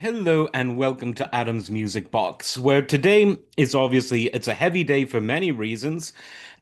Hello and welcome to Adam's Music Box, where today is obviously it's a heavy day for many reasons,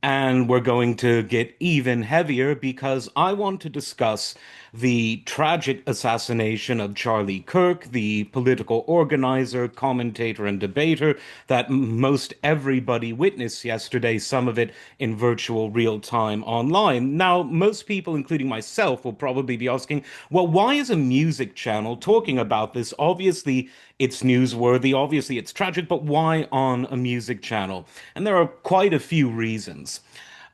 and we're going to get even heavier because I want to discuss the tragic assassination of Charlie Kirk, the political organizer, commentator, and debater that most everybody witnessed yesterday, some of it in virtual real time online. Now, most people, including myself, will probably be asking, well, why is a music channel talking about this? Obviously, it's newsworthy, obviously, it's tragic, but why on a music channel? And there are quite a few reasons.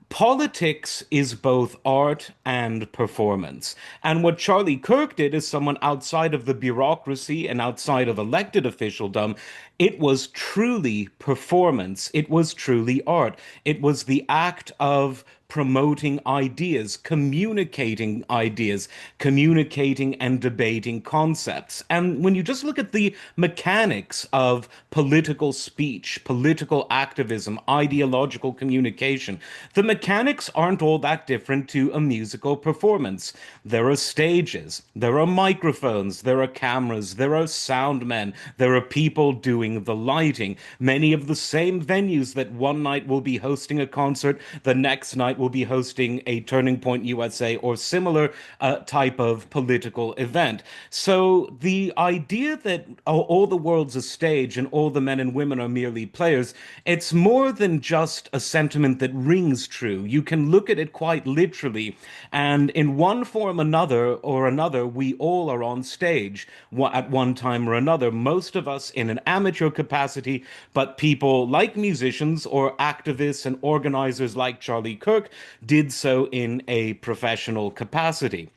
Politics is both art and performance. And what Charlie Kirk did as someone outside of the bureaucracy and outside of elected officialdom, it was truly performance. It was truly art. It was the act of promoting ideas, communicating and debating concepts. And when you just look at the mechanics of political speech, political activism, ideological communication, the mechanics aren't all that different to a musical performance. There are stages, there are microphones, there are cameras, there are sound men, there are people doing the lighting. Many of the same venues that one night will be hosting a concert, the next night will be hosting a Turning Point USA or similar type of political event. So the idea that all the world's a stage and all the men and women are merely players, it's more than just a sentiment that rings true. You can look at it quite literally, and in one form or another, we all are on stage at one time or another. Most of us in an amateur capacity, but people like musicians or activists and organizers like Charlie Kirk did so in a professional capacity.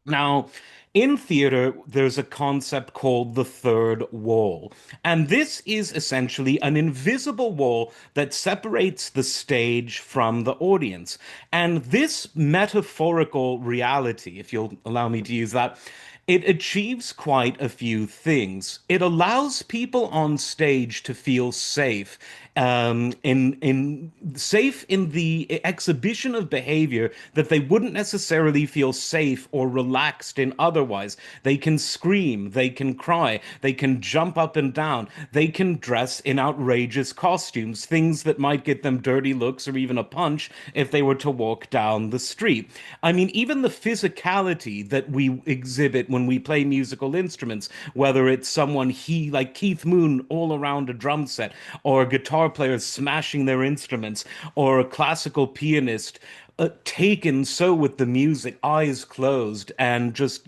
Now, in theater, there's a concept called the third wall. And this is essentially an invisible wall that separates the stage from the audience. And this metaphorical reality, if you'll allow me to use that, it achieves quite a few things. It allows people on stage to feel safe, in safe in the exhibition of behavior that they wouldn't necessarily feel safe or relaxed in otherwise. They can scream, they can cry, they can jump up and down, they can dress in outrageous costumes, things that might get them dirty looks or even a punch if they were to walk down the street. I mean, even the physicality that we exhibit when we play musical instruments, whether it's someone like Keith Moon all around a drum set, or guitar players smashing their instruments, or a classical pianist taken so with the music, eyes closed, and just,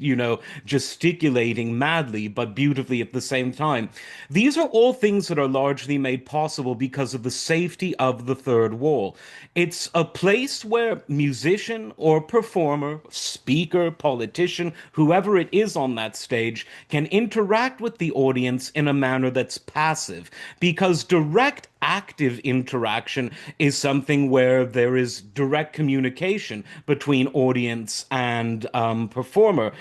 gesticulating madly but beautifully at the same time. These are all things that are largely made possible because of the safety of the third wall. It's a place where musician or performer, speaker, politician, whoever it is on that stage, can interact with the audience in a manner that's passive, because direct active interaction is something where there is direct communication between audience and performer.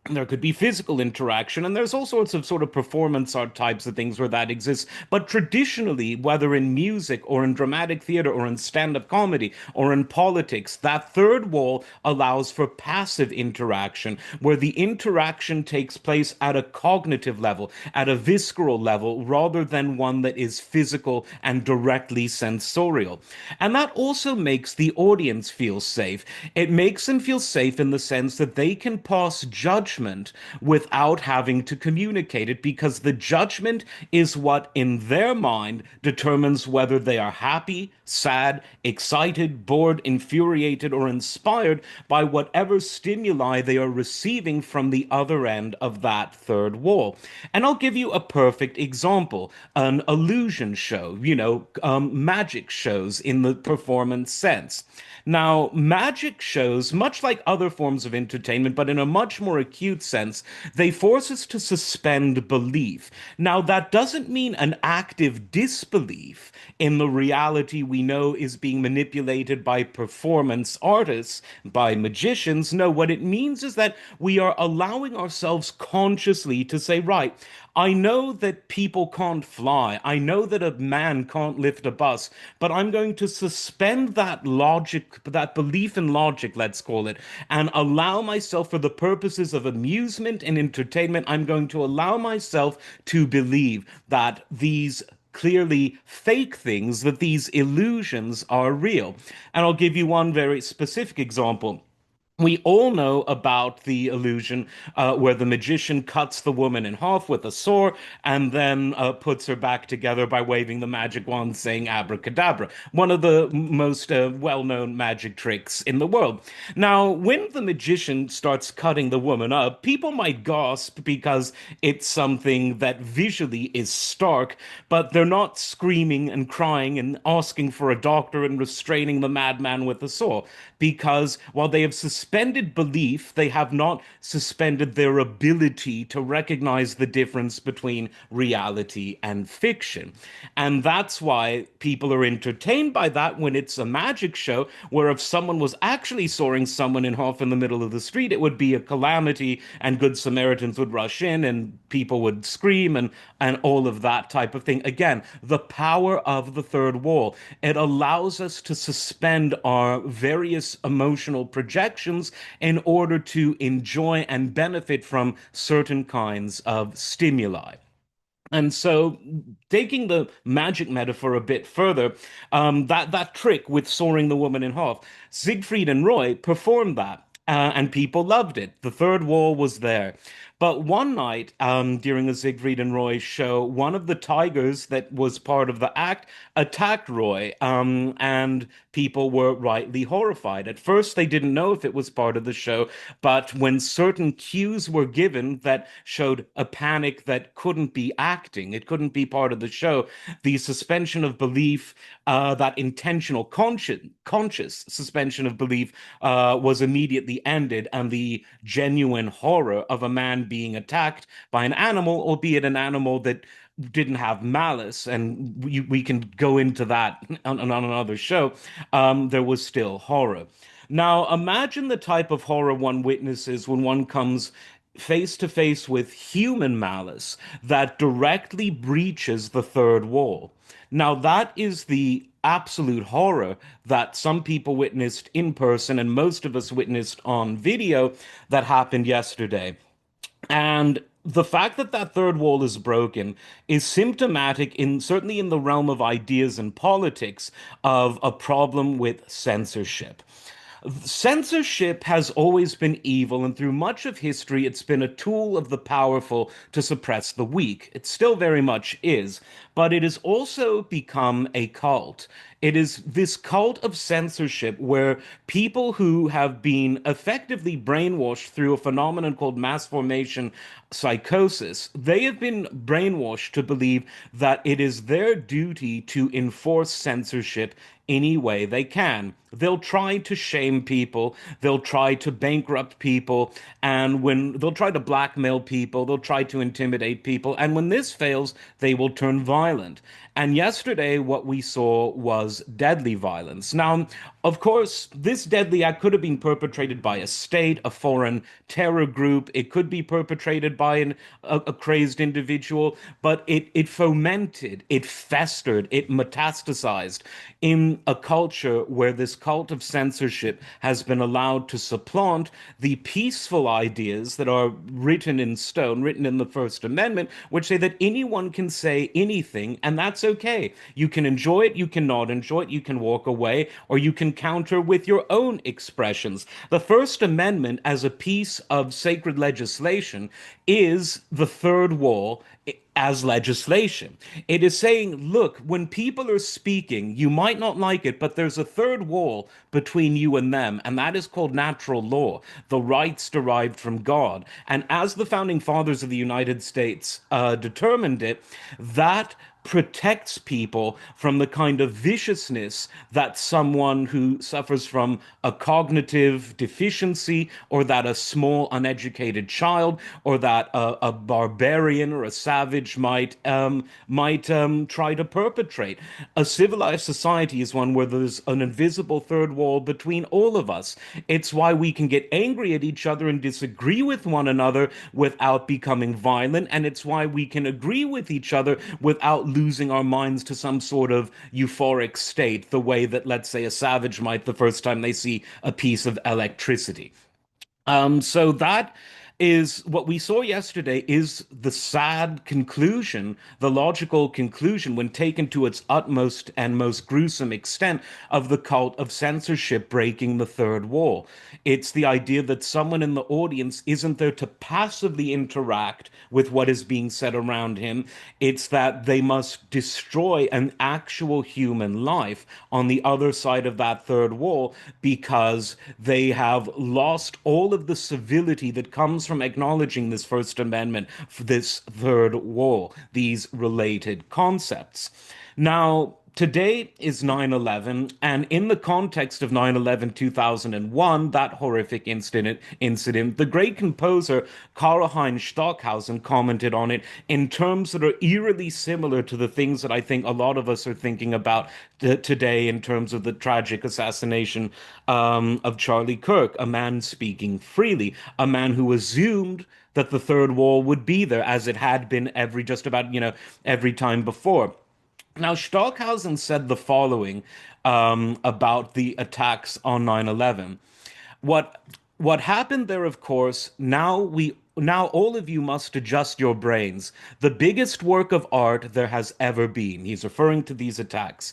There could be physical interaction, and there's all sorts of sort of performance art types of things where that exists. But traditionally, whether in music or in dramatic theater or in stand-up comedy or in politics, that third wall allows for passive interaction, where the interaction takes place at a cognitive level, at a visceral level, rather than one that is physical and directly sensorial. And that also makes the audience feel safe. It makes them feel safe in the sense that they can pass judgment without having to communicate it, because the judgment is what in their mind determines whether they are happy, sad, excited, bored, infuriated, or inspired by whatever stimuli they are receiving from the other end of that third wall. And I'll give you a perfect example: an illusion show, magic shows in the performance sense. Now, magic shows, much like other forms of entertainment, but in a much more acute sense, they force us to suspend belief. Now, that doesn't mean an active disbelief in the reality we know is being manipulated by performance artists, by magicians. No, what it means is that we are allowing ourselves consciously to say, right, I know that people can't fly. I know that a man can't lift a bus, but I'm going to suspend that logic, that belief in logic, let's call it, and allow myself, for the purposes of of amusement and entertainment, I'm going to allow myself to believe that these clearly fake things, that these illusions are real. And I'll give you one very specific example. We all know about the illusion where the magician cuts the woman in half with a saw and then puts her back together by waving the magic wand, saying abracadabra. One of the most well-known magic tricks in the world. Now, when the magician starts cutting the woman up, people might gasp because it's something that visually is stark, but they're not screaming and crying and asking for a doctor and restraining the madman with a saw, because while they have suspended belief, they have not suspended their ability to recognize the difference between reality and fiction. And that's why people are entertained by that when it's a magic show, where if someone was actually sawing someone in half in the middle of the street, it would be a calamity, and good Samaritans would rush in and people would scream and all of that type of thing. Again, the power of the third wall. It allows us to suspend our various emotional projections in order to enjoy and benefit from certain kinds of stimuli. And so, taking the magic metaphor a bit further, that trick with sawing the woman in half, Siegfried and Roy performed that, and people loved it. The third wall was there. But one night, during a Siegfried and Roy show, one of the tigers that was part of the act attacked Roy, and people were rightly horrified. At first, they didn't know if it was part of the show, but when certain cues were given that showed a panic that couldn't be acting, it couldn't be part of the show, the suspension of belief, that intentional, conscious suspension of belief, was immediately ended, and the genuine horror of a man being attacked by an animal, albeit an animal that didn't have malice, and we can go into that on another show, there was still horror. Now, imagine the type of horror one witnesses when one comes face to face with human malice that directly breaches the third wall. Now, that is the absolute horror that some people witnessed in person and most of us witnessed on video that happened yesterday. And the fact that that third wall is broken is symptomatic, in certainly in the realm of ideas and politics, of a problem with censorship. Censorship has always been evil, and through much of history, it's been a tool of the powerful to suppress the weak. It still very much is, but it has also become a cult. It is this cult of censorship where people who have been effectively brainwashed through a phenomenon called mass formation psychosis, they have been brainwashed to believe that it is their duty to enforce censorship any way they can. They'll try to shame people, they'll try to bankrupt people, and when they'll try to blackmail people, they'll try to intimidate people, and when this fails, they will turn violent. And yesterday, what we saw was deadly violence. Now, of course, this deadly act could have been perpetrated by a state, a foreign terror group. It could be perpetrated by a crazed individual, but it fomented, it festered, it metastasized in a culture where this cult of censorship has been allowed to supplant the peaceful ideas that are written in stone, written in the First Amendment, which say that anyone can say anything, and that's okay. You can enjoy it, you cannot enjoy it, you can walk away, or you can counter with your own expressions. The First Amendment, as a piece of sacred legislation, is the third wall as legislation. It is saying, look, when people are speaking, you might not like it, but there's a third wall between you and them, and that is called natural law, the rights derived from God. And as the founding fathers of the United States determined it, that protects people from the kind of viciousness that someone who suffers from a cognitive deficiency, or that a small uneducated child, or that a barbarian or a savage might try to perpetrate. A civilized society is one where there's an invisible third wall between all of us. It's why we can get angry at each other and disagree with one another without becoming violent, and it's why we can agree with each other without losing our minds to some sort of euphoric state, the way that, let's say, a savage might the first time they see a piece of electricity. So that is what we saw yesterday is the sad conclusion, the logical conclusion, when taken to its utmost and most gruesome extent, of the cult of censorship breaking the third wall. It's the idea that someone in the audience isn't there to passively interact with what is being said around him. It's that they must destroy an actual human life on the other side of that third wall because they have lost all of the civility that comes from acknowledging this First Amendment, this third wall, these related concepts. Now, today is 9/11, and in the context of 9/11 2001, that horrific incident, the great composer Karl-Heinz Stockhausen commented on it in terms that are eerily similar to the things that I think a lot of us are thinking about today in terms of the tragic assassination of Charlie Kirk, a man speaking freely, a man who assumed that the third wall would be there as it had been every just about, every time before. Now, Stockhausen said the following about the attacks on 9/11. What what happened there, of course, now all of you must adjust your brains. The biggest work of art there has ever been. He's referring to these attacks.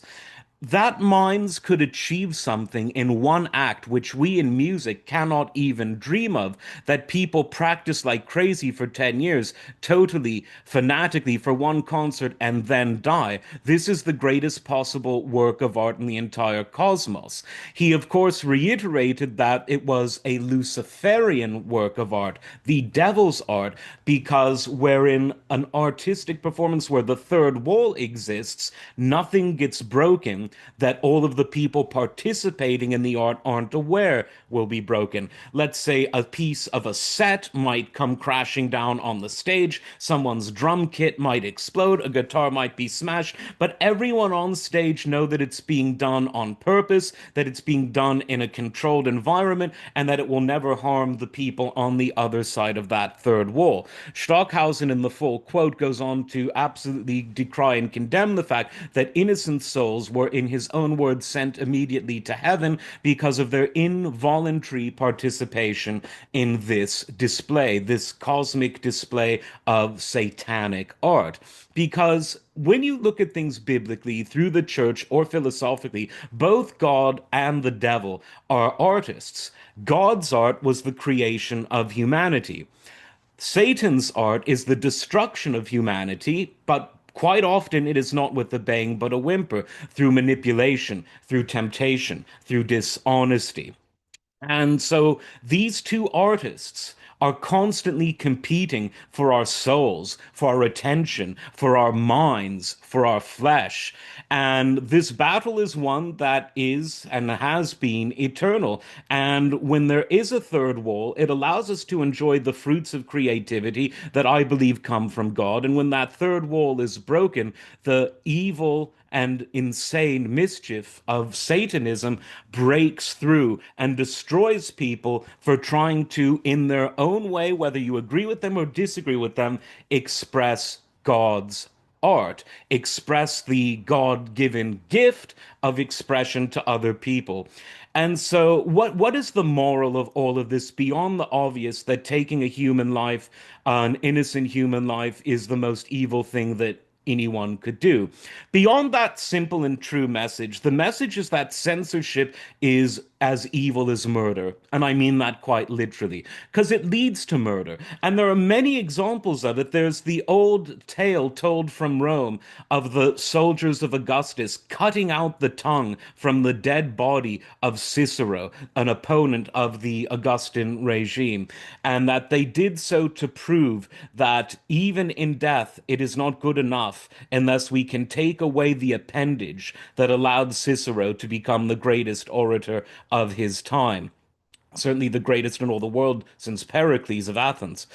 That minds could achieve something in one act which we in music cannot even dream of, that people practice like crazy for 10 years, totally, fanatically for one concert and then die. This is the greatest possible work of art in the entire cosmos. He, of course, reiterated that it was a Luciferian work of art, the devil's art, because wherein an artistic performance where the third wall exists, nothing gets broken that all of the people participating in the art aren't aware will be broken. Let's say a piece of a set might come crashing down on the stage, someone's drum kit might explode, a guitar might be smashed, but everyone on stage know that it's being done on purpose, that it's being done in a controlled environment, and that it will never harm the people on the other side of that third wall. Stockhausen, in the full quote, goes on to absolutely decry and condemn the fact that innocent souls were, in his own words, sent immediately to heaven because of their involuntary participation in this display, this cosmic display of satanic art. Because when you look at things biblically, through the church, or philosophically, both God and the devil are artists. God's art was the creation of humanity. Satan's art is the destruction of humanity, but quite often it is not with a bang but a whimper, through manipulation, through temptation, through dishonesty. And so these two artists are constantly competing for our souls, for our attention, for our minds, for our flesh. And this battle is one that is and has been eternal. And when there is a third wall, it allows us to enjoy the fruits of creativity that I believe come from God. And when that third wall is broken, the evil and insane mischief of Satanism breaks through and destroys people for trying to, in their own way, whether you agree with them or disagree with them, express God's art, express the God given gift of expression to other people. And so, what is the moral of all of this beyond the obvious that taking a human life, an innocent human life, is the most evil thing that anyone could do? Beyond that simple and true message, the message is that censorship is as evil as murder. And I mean that quite literally, because it leads to murder. And there are many examples of it. There's the old tale told from Rome of the soldiers of Augustus cutting out the tongue from the dead body of Cicero, an opponent of the Augustan regime, and that they did so to prove that even in death, it is not good enough unless we can take away the appendage that allowed Cicero to become the greatest orator of his time, certainly the greatest in all the world since Pericles of Athens.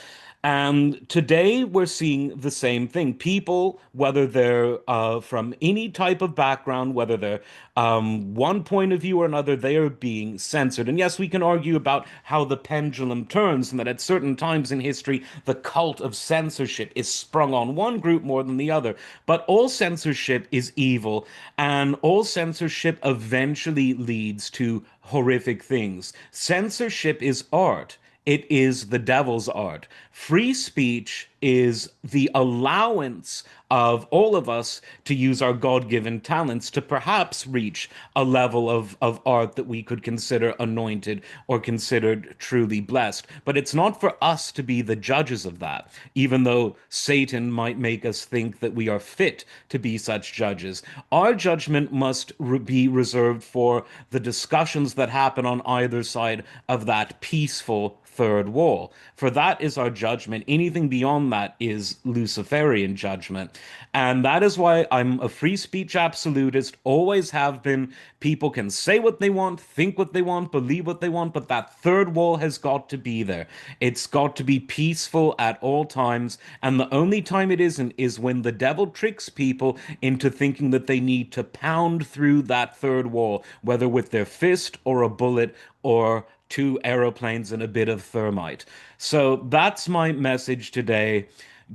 And today we're seeing the same thing. People, whether they're from any type of background, whether they're one point of view or another, they are being censored. And yes, we can argue about how the pendulum turns and that at certain times in history, the cult of censorship is sprung on one group more than the other. But all censorship is evil, and all censorship eventually leads to horrific things. Censorship is art. it is the devil's art. Free speech is the allowance of all of us to use our God-given talents to perhaps reach a level of art that we could consider anointed or considered truly blessed. But it's not for us to be the judges of that, even though Satan might make us think that we are fit to be such judges. Our judgment must be reserved for the discussions that happen on either side of that peaceful third wall. For that is our judgment. Anything beyond that is Luciferian judgment. And that is why I'm a free speech absolutist, always have been. People can say what they want, think what they want, believe what they want, but that third wall has got to be there. It's got to be peaceful at all times. And the only time it isn't is when the devil tricks people into thinking that they need to pound through that third wall, whether with their fist or a bullet or two aeroplanes and a bit of thermite. So that's my message today.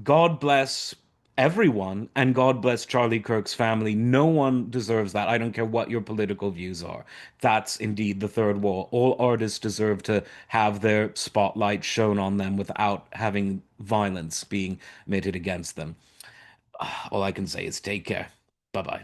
God bless everyone and God bless Charlie Kirk's family. No one deserves that. I don't care what your political views are. That's indeed the third wall. All artists deserve to have their spotlight shown on them without having violence being meted against them. All I can say is take care. Bye bye.